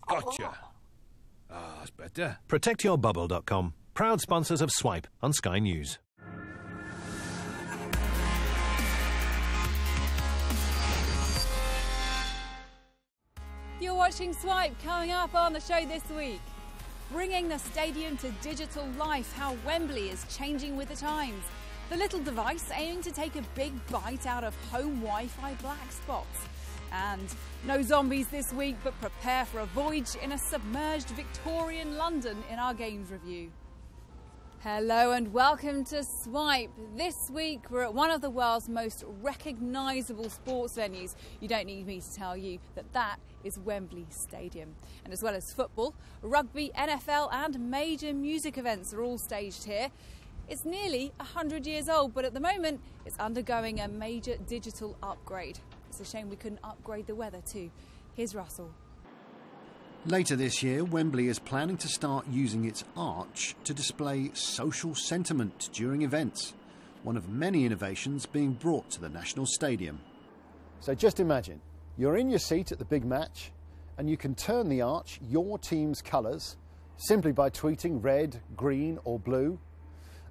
Gotcha. Ah, that's better. ProtectYourBubble.com. Proud sponsors of Swipe on Sky News. You're watching Swipe. Coming up on the show this week, bringing the stadium to digital life, how Wembley is changing with the times, the little device aiming to take a big bite out of home Wi-Fi black spots, and no zombies this week, but prepare for a voyage in a submerged Victorian London in our games review. Hello and welcome to Swipe. This week we're at one of the world's most recognisable sports venues. You don't need me to tell you that that is Wembley Stadium. And as well as football, rugby, NFL and major music events are all staged here. It's nearly 100 years old, but at the moment it's undergoing a major digital upgrade. It's a shame we couldn't upgrade the weather too. Here's Russell. Later this year, Wembley is planning to start using its arch to display social sentiment during events, one of many innovations being brought to the National Stadium. So just imagine, you're in your seat at the big match and you can turn the arch your team's colours simply by tweeting red, green or blue.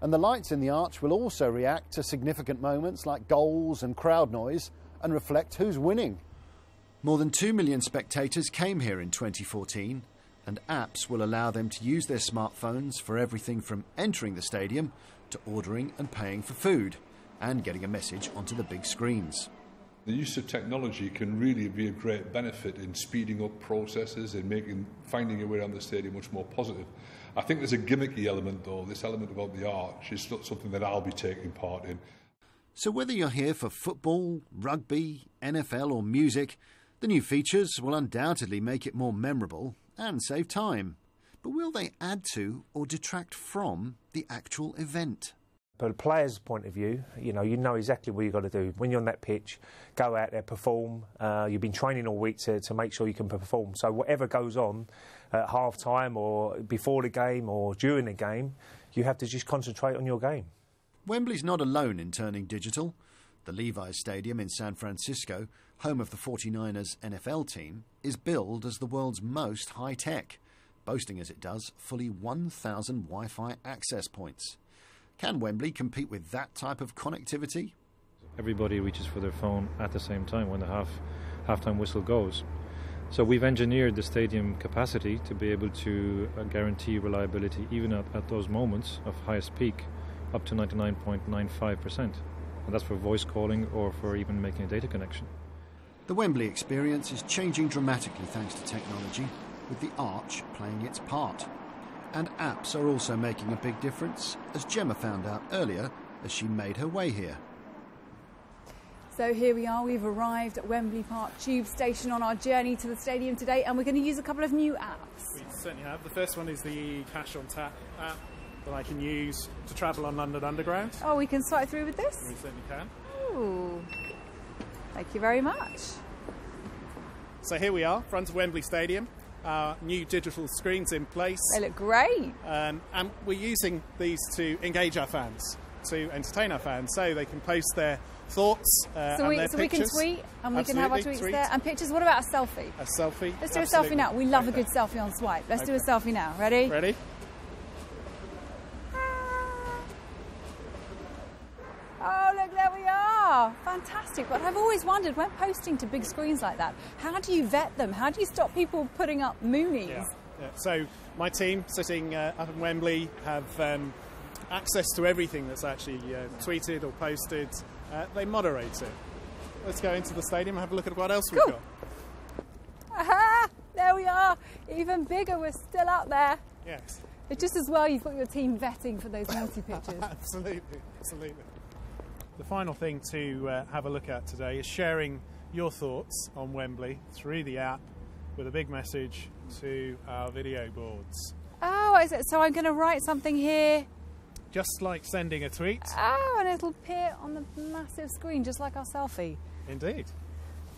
And the lights in the arch will also react to significant moments like goals and crowd noise and reflect who's winning. More than 2 million spectators came here in 2014, and apps will allow them to use their smartphones for everything from entering the stadium to ordering and paying for food and getting a message onto the big screens. The use of technology can really be a great benefit in speeding up processes and finding your way around the stadium much more positive. I think there's a gimmicky element though. This element about the arch is not something that I'll be taking part in. So whether you're here for football, rugby, NFL or music, the new features will undoubtedly make it more memorable and save time. But will they add to or detract from the actual event? But a player's point of view, you know exactly what you've got to do. When you're on that pitch, go out there, perform. You've been training all week to make sure you can perform. So whatever goes on at half-time or before the game or during the game, you have to just concentrate on your game. Wembley's not alone in turning digital. The Levi's Stadium in San Francisco, home of the 49ers NFL team, is billed as the world's most high-tech, boasting as it does fully 1,000 Wi-Fi access points. Can Wembley compete with that type of connectivity? Everybody reaches for their phone at the same time when the halftime whistle goes. So we've engineered the stadium capacity to be able to guarantee reliability even at those moments of highest peak, up to 99.95%. And that's for voice calling or for even making a data connection. The Wembley experience is changing dramatically thanks to technology, with the arch playing its part. And apps are also making a big difference, as Gemma found out earlier as she made her way here. So here we are, we've arrived at Wembley Park Tube Station on our journey to the stadium today, and we're going to use a couple of new apps. We certainly have. The first one is the Cash on Tap app that I can use to travel on London Underground. Oh, we can swipe through with this? We certainly can. Ooh, thank you very much. So here we are, front of Wembley Stadium. Our new digital screens in place. They look great. And we're using these to engage our fans, to entertain our fans, so they can post their thoughts and their pictures. So we can tweet, and we can have our tweets there. And pictures, what about a selfie? A selfie. Let's do a selfie now. We love a good selfie on Swipe. Let's do a selfie now. Ready? Ready. Oh, look, there we are. Fantastic. But I've always wondered, when posting to big screens like that, how do you vet them? How do you stop people putting up Moonies? Yeah. So my team sitting up in Wembley have access to everything that's actually tweeted or posted. They moderate it. Let's go into the stadium and have a look at what else we've got. Aha! There we are. Even bigger. We're still up there. Yes. It's just as well you've got your team vetting for those multi-pictures. Absolutely. The final thing to have a look at today is sharing your thoughts on Wembley through the app with a big message to our video boards. Oh, so I'm going to write something here. Just like sending a tweet. Oh, and it'll appear on the massive screen, just like our selfie. Indeed.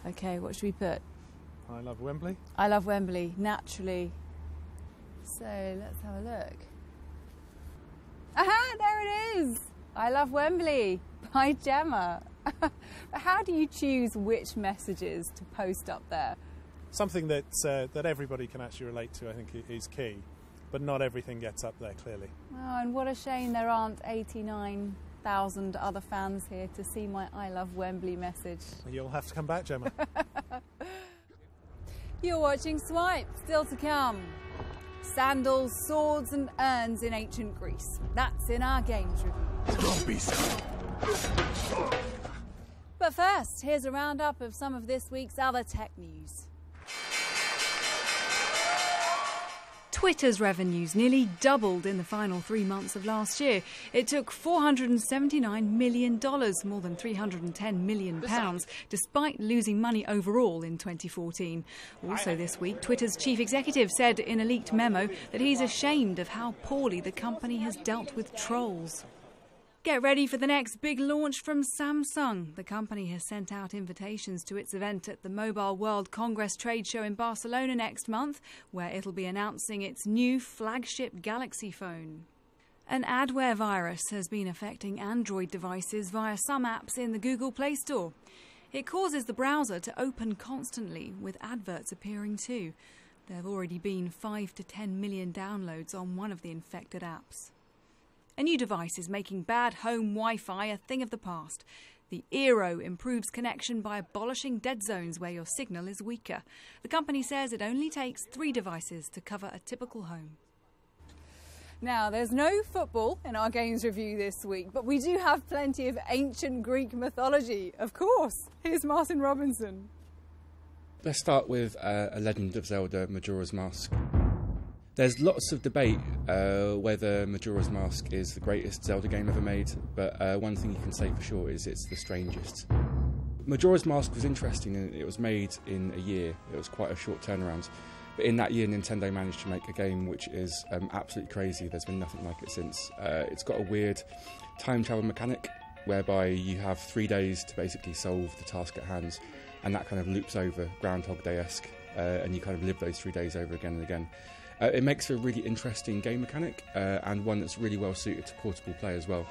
Okay, what should we put? I love Wembley. I love Wembley, naturally. So let's have a look. Aha, there it is. I love Wembley by Gemma. How do you choose which messages to post up there? something that that everybody can actually relate to, I think, is key. But not everything gets up there, clearly. Oh, and what a shame there aren't 89,000 other fans here to see my I Love Wembley message. You'll have to come back, Gemma. You're watching Swipe, still to come. Sandals, swords and urns in ancient Greece. That's in our games review. Don't be so. But first, here's a roundup of some of this week's other tech news. Twitter's revenues nearly doubled in the final 3 months of last year. It took $479 million, more than £310 million, despite losing money overall in 2014. Also this week, Twitter's chief executive said in a leaked memo that he's ashamed of how poorly the company has dealt with trolls. Get ready for the next big launch from Samsung. The company has sent out invitations to its event at the Mobile World Congress trade show in Barcelona next month, where it'll be announcing its new flagship Galaxy phone. An adware virus has been affecting Android devices via some apps in the Google Play Store. It causes the browser to open constantly, with adverts appearing too. There have already been 5 to 10 million downloads on one of the infected apps. A new device is making bad home Wi-Fi a thing of the past. The Eero improves connection by abolishing dead zones where your signal is weaker. The company says it only takes 3 devices to cover a typical home. Now, there's no football in our games review this week, but we do have plenty of ancient Greek mythology. Of course, here's Martin Robinson. Let's start with A Legend of Zelda: Majora's Mask. There's lots of debate whether Majora's Mask is the greatest Zelda game ever made, but one thing you can say for sure is it's the strangest. Majora's Mask was interesting, and it was made in a year. It was quite a short turnaround. But in that year, Nintendo managed to make a game which is absolutely crazy. There's been nothing like it since. It's got a weird time travel mechanic, whereby you have 3 days to basically solve the task at hand, and that kind of loops over, Groundhog Day-esque, and you kind of live those 3 days over again and again. It makes for a really interesting game mechanic, and one that's really well suited to portable play as well.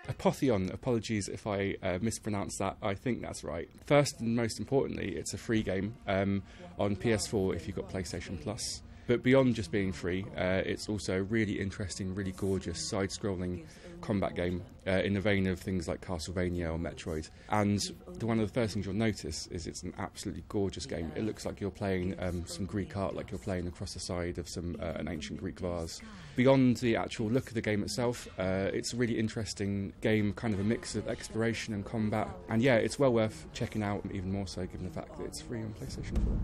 Apotheon, apologies if I mispronounced that, I think that's right. First and most importantly, it's a free game on PS4 if you've got PlayStation Plus. But beyond just being free, it's also a really interesting, really gorgeous, side-scrolling combat game in the vein of things like Castlevania or Metroid. And one of the first things you'll notice is it's an absolutely gorgeous game. It looks like you're playing some Greek art, like you're playing across the side of an ancient Greek vase. Beyond the actual look of the game itself, it's a really interesting game, kind of a mix of exploration and combat. And yeah, it's well worth checking out, even more so given the fact that it's free on PlayStation 4.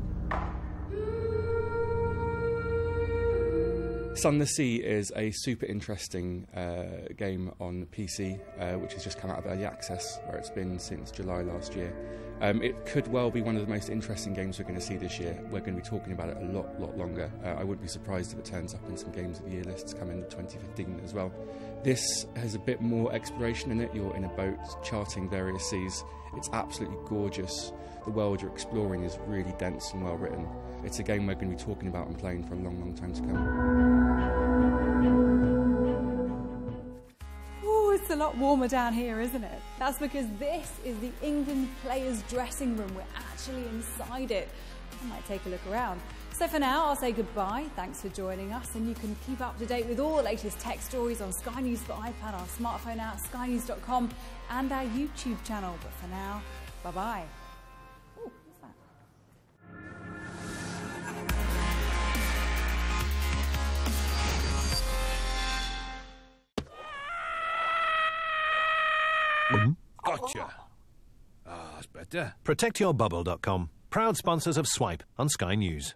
Sun the Sea is a super interesting game on PC, which has just come out of early access, where it's been since July last year. It could well be one of the most interesting games we're going to see this year. We're going to be talking about it a lot longer. I wouldn't be surprised if it turns up in some Games of the Year lists coming in 2015 as well. This has a bit more exploration in it. You're in a boat charting various seas. It's absolutely gorgeous. The world you're exploring is really dense and well written. It's a game we're going to be talking about and playing for a long time to come. Ooh, it's a lot warmer down here, isn't it? That's because this is the England players' dressing room. We're actually inside it. I might take a look around. So for now, I'll say goodbye. Thanks for joining us, and you can keep up to date with all the latest tech stories on Sky News for iPad, our smartphone app, skynews.com, and our YouTube channel. But for now, bye-bye. Ooh, what's that? Gotcha. Ah, that's better. ProtectYourBubble.com. Proud sponsors of Swipe on Sky News.